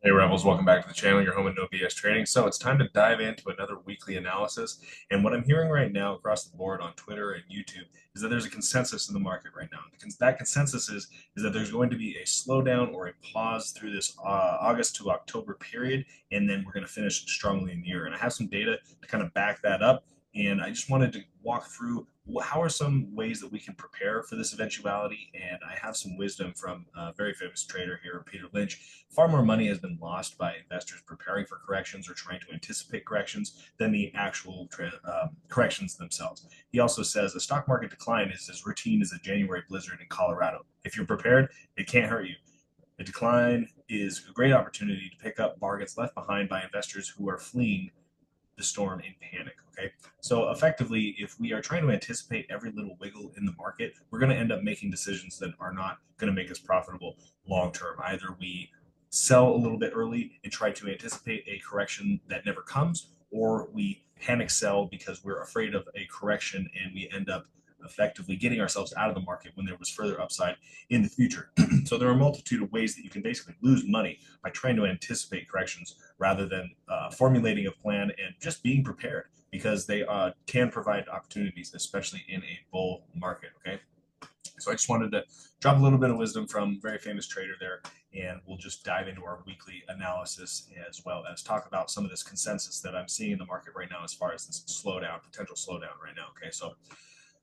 Hey Rebels, welcome back to the channel, your home in No BS trading. So it's time to dive into another weekly analysis. And what I'm hearing right now across the board on Twitter and YouTube is that there's a consensus in the market right now. That consensus is that there's going to be a slowdown or a pause through this August to October period, and then we're going to finish strongly in the year. And I have some data to kind of back that up. And I just wanted to walk through how are some ways that we can prepare for this eventuality. And I have some wisdom from a very famous trader here, Peter Lynch. Far more money has been lost by investors preparing for corrections or trying to anticipate corrections than the actual corrections themselves. He also says the stock market decline is as routine as a January blizzard in Colorado. If you're prepared, it can't hurt you. A decline is a great opportunity to pick up bargains left behind by investors who are fleeing the storm in panic. Okay. So effectively, if we are trying to anticipate every little wiggle in the market, we're going to end up making decisions that are not going to make us profitable long term. Either we sell a little bit early and try to anticipate a correction that never comes, or we panic sell because we're afraid of a correction and we end up effectively getting ourselves out of the market when there was further upside in the future. So there are a multitude of ways that you can basically lose money by trying to anticipate corrections rather than formulating a plan and just being prepared, because they can provide opportunities, especially in a bull market. Okay. So I just wanted to drop a little bit of wisdom from a very famous trader there, and we'll just dive into our weekly analysis as well as talk about some of this consensus that I'm seeing in the market right now as far as this slowdown, potential slowdown right now. Okay, so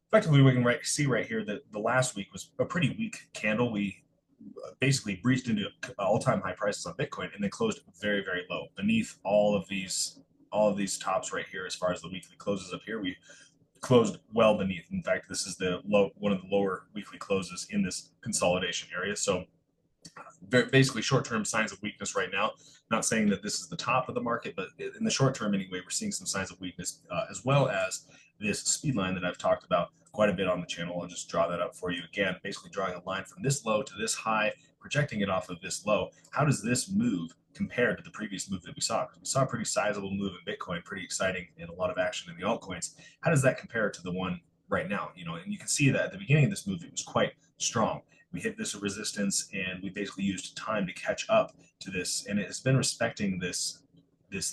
effectively we can see right here that the last week was a pretty weak candle. We basically breached into all-time high prices on Bitcoin and then closed very, very low beneath all of these tops right here. As far as the weekly closes up here, we closed well beneath. In fact, this is the low, one of the lower weekly closes in this consolidation area. So basically short-term signs of weakness right now. Not saying that this is the top of the market, but in the short term anyway, we're seeing some signs of weakness, as well as this speed line that I've talked about quite a bit on the channel. I'll just draw that up for you again, basically drawing a line from this low to this high, projecting it off of this low. How does this move compared to the previous move that we saw? Because we saw a pretty sizable move in Bitcoin, pretty exciting, and a lot of action in the altcoins. How does that compare to the one right now? And you can see that at the beginning of this move, it was quite strong. We hit this resistance and we basically used time to catch up to this, and it has been respecting this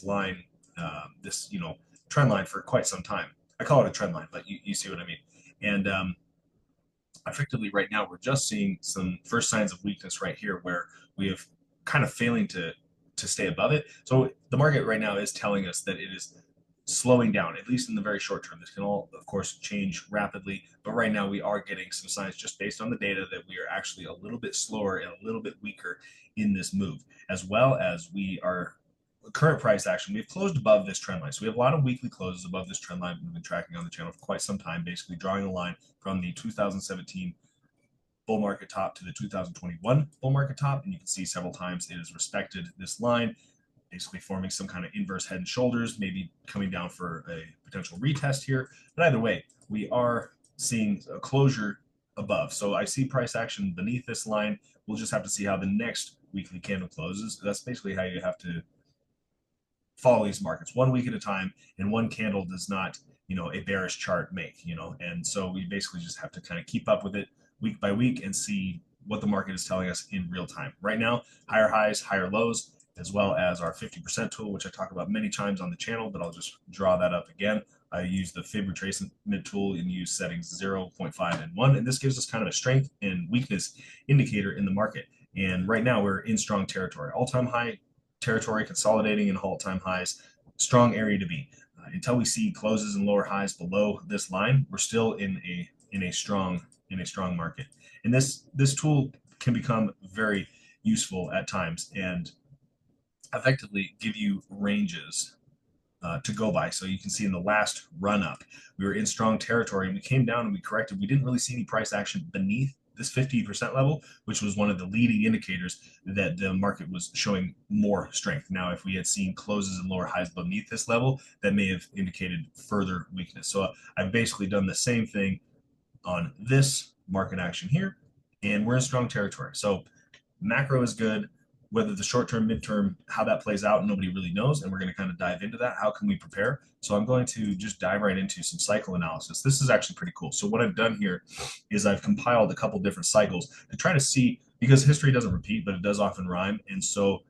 line, this trend line for quite some time. I call it a trend line, but you see what I mean. And effectively right now we're just seeing some first signs of weakness right here, where we have kind of failing to stay above it. So the market right now is telling us that it is slowing down, at least in the very short term. This can all, of course, change rapidly, but right now we are getting some signs just based on the data that we are actually a little bit slower and a little bit weaker in this move, as well as we are current price action. We've closed above this trend line. So we have a lot of weekly closes above this trend line we've been tracking on the channel for quite some time, basically drawing a line from the 2017 bull market top to the 2021 bull market top. And you can see several times it has respected this line, basically forming some kind of inverse head and shoulders, maybe coming down for a potential retest here. But either way, we are seeing a closure above. So I see price action beneath this line. We'll just have to see how the next weekly candle closes. That's basically how you have to follow these markets, 1 week at a time, and one candle does not a bearish chart make. And so we basically just have to kind of keep up with it week by week and see what the market is telling us in real time. Right now, higher highs, higher lows, as well as our 50% tool, which I talk about many times on the channel, but I'll just draw that up again. I use the fib retracement tool and use settings 0, 0.5, and 1, and this gives us kind of a strength and weakness indicator in the market. And right now we're in strong territory, all-time high territory, consolidating in all-time highs, strong area to be. Until we see closes and lower highs below this line, we're still in a strong market. And this tool can become very useful at times and effectively give you ranges to go by. So you can see in the last run up, we were in strong territory and we came down and we corrected. We didn't really see any price action beneath this 50% level, which was one of the leading indicators that the market was showing more strength. Now, if we had seen closes and lower highs beneath this level, that may have indicated further weakness. So I've basically done the same thing on this market action here, and we're in strong territory. So macro is good. Whether the short term, midterm, how that plays out, nobody really knows. And we're going to kind of dive into that. How can we prepare? So I'm going to just dive right into some cycle analysis. This is actually pretty cool. So what I've done here is I've compiled a couple different cycles to try to see, because history doesn't repeat, but it does often rhyme. And so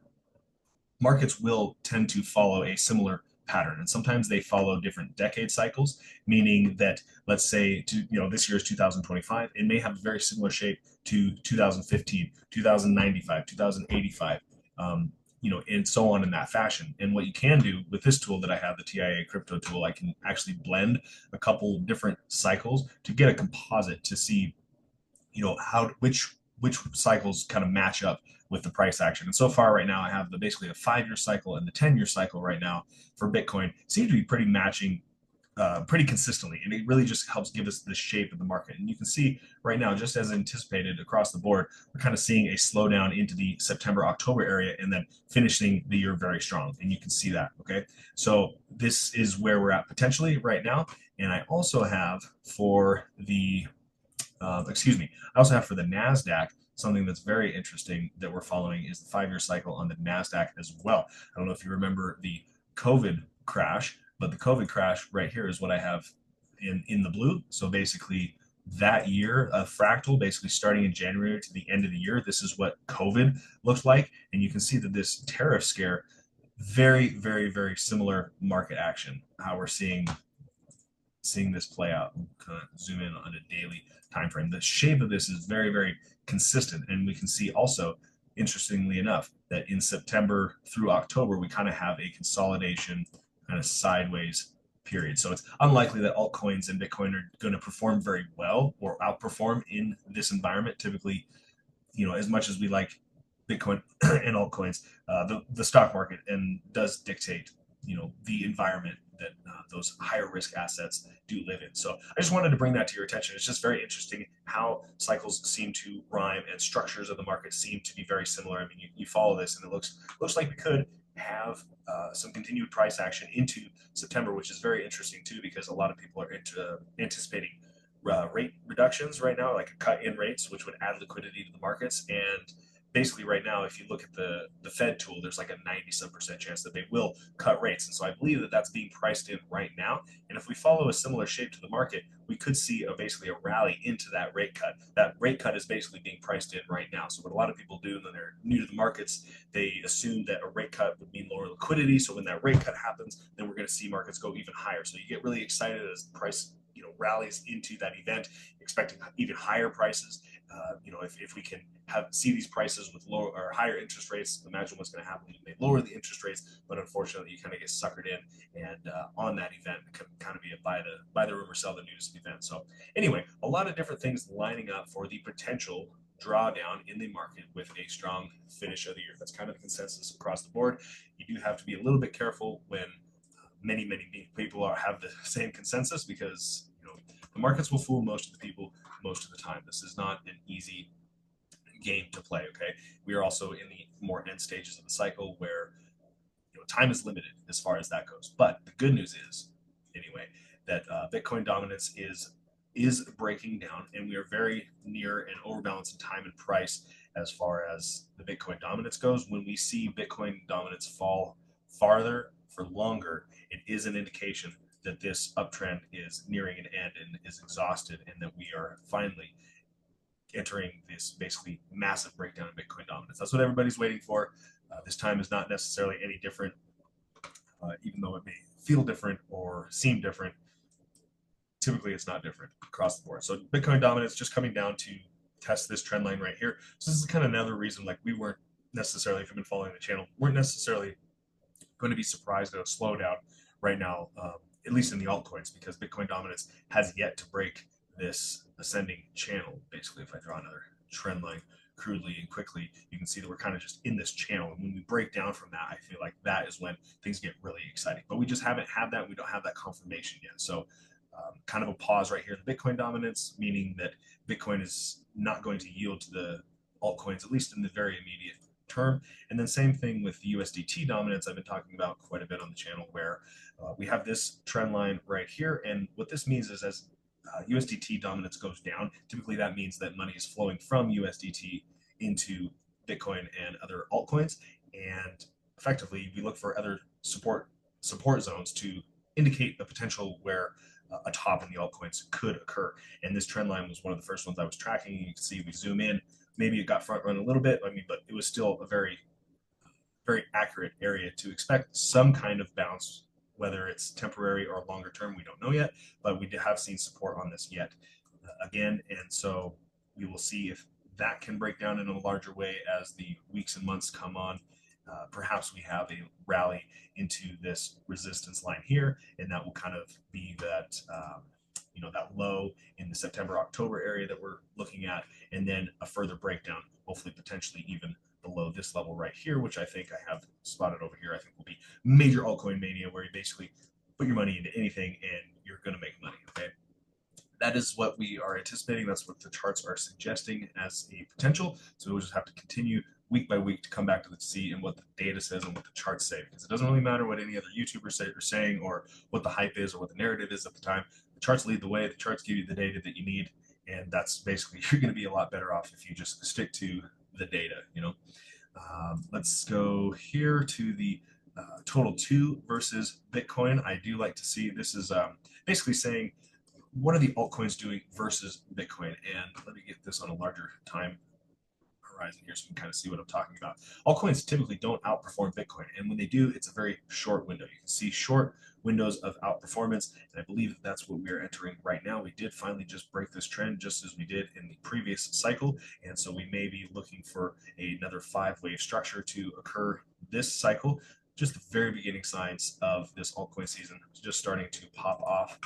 markets will tend to follow a similar pattern, and sometimes they follow different decade cycles, meaning that, let's say, this year is 2025, it may have a very similar shape to 2015, 2095, 2085, and so on in that fashion. And what you can do with this tool that I have, the TIA crypto tool, I can actually blend a couple different cycles to get a composite to see, how which cycles kind of match up with the price action. And so far right now, I have basically a 5-year cycle and the 10-year cycle right now for Bitcoin seem to be pretty matching pretty consistently, and it really just helps give us the shape of the market. And you can see right now, just as anticipated across the board, we're kind of seeing a slowdown into the September October area, and then finishing the year very strong. And you can see that. Okay, so this is where we're at potentially right now. And I also have for the I also have for the NASDAQ something that's very interesting that we're following is the 5-year cycle on the NASDAQ as well. I don't know if you remember the COVID crash, but the COVID crash right here is what I have in the blue. So basically, that year, a fractal, basically starting in January to the end of the year, this is what COVID looked like. And you can see that this tariff scare, very, very, very similar market action, how we're seeing this play out. Kind of zoom in on a daily time frame. The shape of this is very, very consistent, and we can see also, interestingly enough, that in September through October we kind of have a consolidation, kind of sideways period. So it's unlikely that altcoins and Bitcoin are going to perform very well or outperform in this environment. Typically, as much as we like Bitcoin and altcoins, the stock market and does dictate, the environment that those higher risk assets do live in. So I just wanted to bring that to your attention. It's just very interesting how cycles seem to rhyme and structures of the market seem to be very similar. I mean, you follow this, and it looks like we could have some continued price action into September, which is very interesting too, because a lot of people are anticipating rate reductions right now, like a cut in rates, which would add liquidity to the markets. And basically right now, if you look at the Fed tool, there's like a 90% chance that they will cut rates. And so I believe that that's being priced in right now. And if we follow a similar shape to the market, we could see basically a rally into that rate cut. That rate cut is basically being priced in right now. So what a lot of people do when they're new to the markets, they assume that a rate cut would mean lower liquidity. So when that rate cut happens, then we're going to see markets go even higher. So you get really excited as the price rallies into that event, expecting even higher prices. If we can see these prices with lower or higher interest rates, imagine what's going to happen when they lower the interest rates. But unfortunately, you kind of get suckered in, and on that event, it can kind of be a buy the rumor, sell the news event. So anyway, a lot of different things lining up for the potential drawdown in the market with a strong finish of the year. That's kind of the consensus across the board. You do have to be a little bit careful when many people have the same consensus, because the markets will fool most of the people most of the time. This is not an easy game to play. Okay, we are also in the more end stages of the cycle where time is limited as far as that goes. But the good news is, anyway, that Bitcoin dominance is breaking down, and we are very near an overbalance in time and price as far as the Bitcoin dominance goes. When we see Bitcoin dominance fall farther for longer, it is an indication that this uptrend is nearing an end and is exhausted, and that we are finally entering this basically massive breakdown in Bitcoin dominance. That's what everybody's waiting for. This time is not necessarily any different, even though it may feel different or seem different. Typically, it's not different across the board. So Bitcoin dominance just coming down to test this trend line right here. So this is kind of another reason, like, we weren't necessarily, if you've been following the channel, weren't necessarily going to be surprised at a slowdown right now, at least in the altcoins, because Bitcoin dominance has yet to break this ascending channel. Basically, if I draw another trend line crudely and quickly, you can see that we're kind of just in this channel. And when we break down from that, I feel like that is when things get really exciting. But we just haven't had that. We don't have that confirmation yet. So kind of a pause right here. The Bitcoin dominance, meaning that Bitcoin is not going to yield to the altcoins, at least in the very immediate term. And then same thing with the USDT dominance. I've been talking about quite a bit on the channel, where we have this trend line right here. And what this means is, as USDT dominance goes down, typically that means that money is flowing from USDT into Bitcoin and other altcoins. And effectively, we look for other support zones to indicate the potential where a top in the altcoins could occur. And this trend line was one of the first ones I was tracking. You can see we zoom in, maybe it got front run a little bit. I mean, but it was still a very very accurate area to expect some kind of bounce, whether it's temporary or longer term, we don't know yet, but we have seen support on this yet again. And so we will see if that can break down in a larger way as the weeks and months come on. Perhaps we have a rally into this resistance line here, and that will kind of be that that low in the September October area that we're looking at, and then a further breakdown, hopefully potentially even below this level right here, which I think I have spotted over here. I think will be major altcoin mania, where you basically put your money into anything and you're going to make money. Okay. That is what we are anticipating. That's what the charts are suggesting as a potential. So we'll just have to continue week by week to come back to the see and what the data says and what the charts say, because it doesn't really matter what any other YouTubers are saying or what the hype is or what the narrative is at the time. The charts lead the way. The charts give you the data that you need, and that's basically, you're going to be a lot better off if you just stick to the data. Let's go here to the total 2 versus Bitcoin. I do like to see this is basically saying, what are the altcoins doing versus Bitcoin? And let me get this on a larger time horizon here so we can kind of see what I'm talking about. Altcoins typically don't outperform Bitcoin, and when they do, it's a very short window. You can see short windows of outperformance, and I believe that that's what we're entering right now. We did finally just break this trend just as we did in the previous cycle, and so we may be looking for another 5-wave structure to occur this cycle. Just the very beginning signs of this altcoin season just starting to pop off.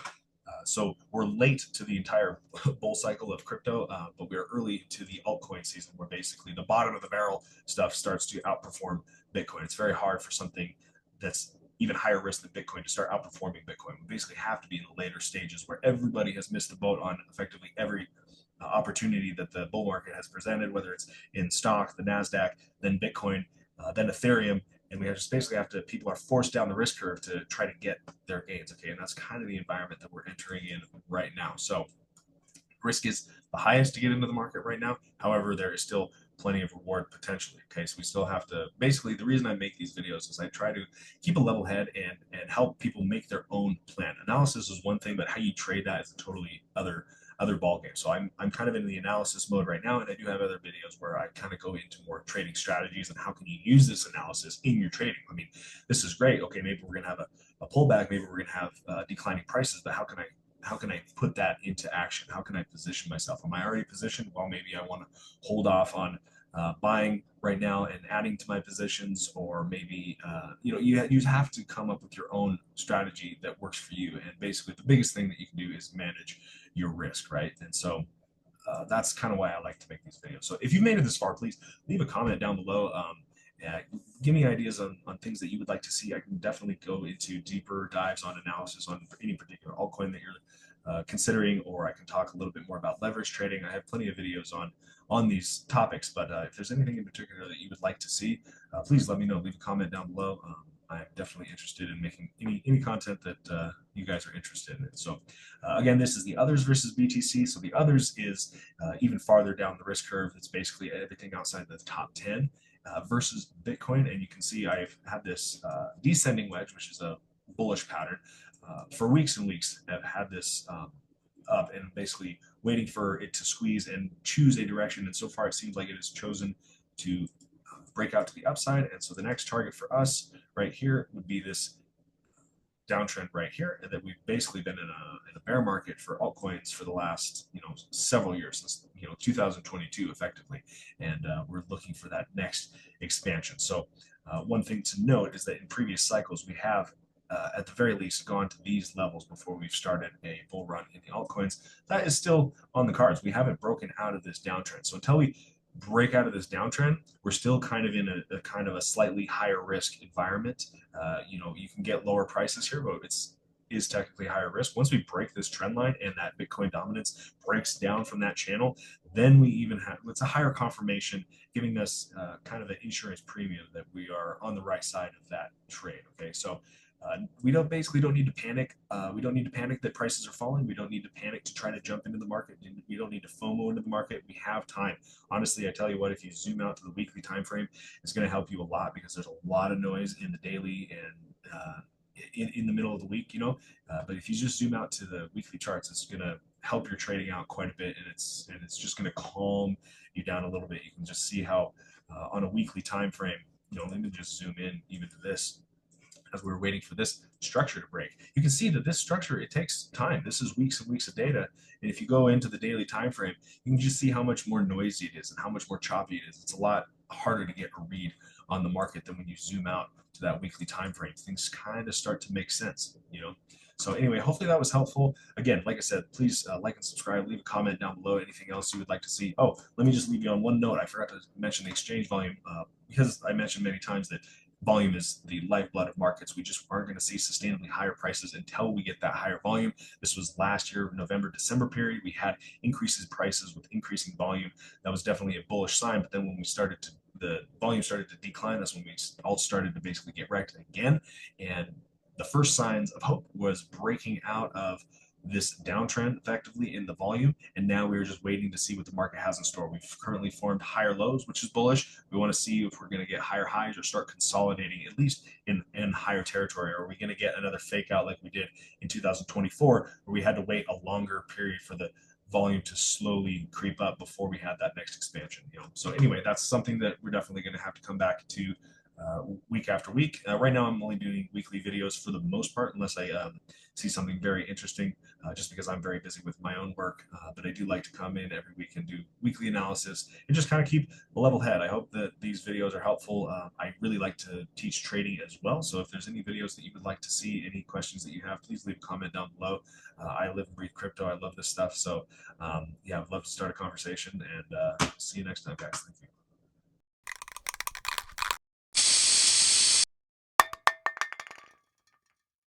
So we're late to the entire bull cycle of crypto, but we're early to the altcoin season, where basically the bottom of the barrel stuff starts to outperform Bitcoin. It's very hard for something that's even higher risk than Bitcoin to start outperforming Bitcoin. We basically have to be in the later stages where everybody has missed the boat on effectively every opportunity that the bull market has presented, whether it's in stock, the NASDAQ, then Bitcoin, then Ethereum. And we just basically have to, people are forced down the risk curve to try to get their gains. Okay. And that's kind of the environment that we're entering in right now. So risk is the highest to get into the market right now. However, there is still plenty of reward potentially. Okay. So we still have to, basically the reason I make these videos is I try to keep a level head and help people make their own plan. Analysis is one thing, but how you trade that is a totally other ball game. So I'm kind of in the analysis mode right now, and I do have other videos where I kind of go into more trading strategies and how can you use this analysis in your trading. I mean, this is great. Okay, maybe we're gonna have a pullback, maybe we're gonna have declining prices, but how can I put that into action? How can I position myself? Am I already positioned? Well, maybe I want to hold off on buying right now and adding to my positions, or maybe you have to come up with your own strategy that works for you. And basically, the biggest thing that you can do is manage your risk, right? And so that's kind of why I like to make these videos. So if you've made it this far, please leave a comment down below. Give me ideas on things that you would like to see. I can definitely go into deeper dives on analysis on any particular altcoin that you're considering, or I can talk a little bit more about leverage trading. I have plenty of videos on these topics, but if there's anything in particular that you would like to see, please let me know. Leave a comment down below. I'm definitely interested in making any content that you guys are interested in. So again, this is the others versus BTC. So the others is even farther down the risk curve. It's basically everything outside the top 10 versus Bitcoin. And you can see I've had this descending wedge, which is a bullish pattern for weeks and weeks. I've had this up and basically waiting for it to squeeze and choose a direction. And so far, it seems like it has chosen to break out to the upside. And so the next target for us right here would be this downtrend right here, and that we've basically been in a bear market for altcoins for the last several years, since 2022 effectively, and we're looking for that next expansion. So one thing to note is that in previous cycles we have at the very least gone to these levels before we've started a bull run in the altcoins. That is still on the cards. We haven't broken out of this downtrend. So until we break out of this downtrend, we're still kind of in a kind of a slightly higher risk environment. You can get lower prices here, but is technically higher risk. Once we break this trend line and that Bitcoin dominance breaks down from that channel, then we even have, it's a higher confirmation, giving us kind of an insurance premium that we are on the right side of that trade. Okay, so we don't need to panic. We don't need to panic that prices are falling. We don't need to panic to try to jump into the market. We don't need to FOMO into the market. We have time. Honestly, I tell you what, if you zoom out to the weekly time frame, it's going to help you a lot, because there's a lot of noise in the daily and in the middle of the week, but if you just zoom out to the weekly charts, it's going to help your trading out quite a bit, and it's just going to calm you down a little bit. You can just see how on a weekly time frame, let me just zoom in even to this as we're waiting for this structure to break. You can see that this structure, it takes time. This is weeks and weeks of data. And if you go into the daily time frame, you can just see how much more noisy it is and how much more choppy it is. It's a lot harder to get a read on the market than when you zoom out to that weekly time frame. Things kind of start to make sense. So anyway, hopefully that was helpful. Again, like I said, please like and subscribe, leave a comment down below, anything else you would like to see. Oh, let me just leave you on one note. I forgot to mention the exchange volume because I mentioned many times that volume is the lifeblood of markets. We just aren't going to see sustainably higher prices until we get that higher volume. This was last year, November, December period. We had increases in prices with increasing volume. That was definitely a bullish sign. But then when the volume started to decline, that's when we all started to basically get wrecked again. And the first signs of hope was breaking out of this downtrend effectively in the volume. And now we're just waiting to see what the market has in store. We've currently formed higher lows, which is bullish. We want to see if we're going to get higher highs or start consolidating at least in higher territory. Or are we going to get another fake out like we did in 2024, where we had to wait a longer period for the volume to slowly creep up before we had that next expansion. So anyway, that's something that we're definitely going to have to come back to week after week. Right now, I'm only doing weekly videos for the most part, unless I see something very interesting, just because I'm very busy with my own work. But I do like to come in every week and do weekly analysis and just kind of keep a level head. I hope that these videos are helpful. I really like to teach trading as well. So if there's any videos that you would like to see, any questions that you have, please leave a comment down below. I live and breathe crypto. I love this stuff. So yeah, I'd love to start a conversation, and see you next time, guys. Thank you.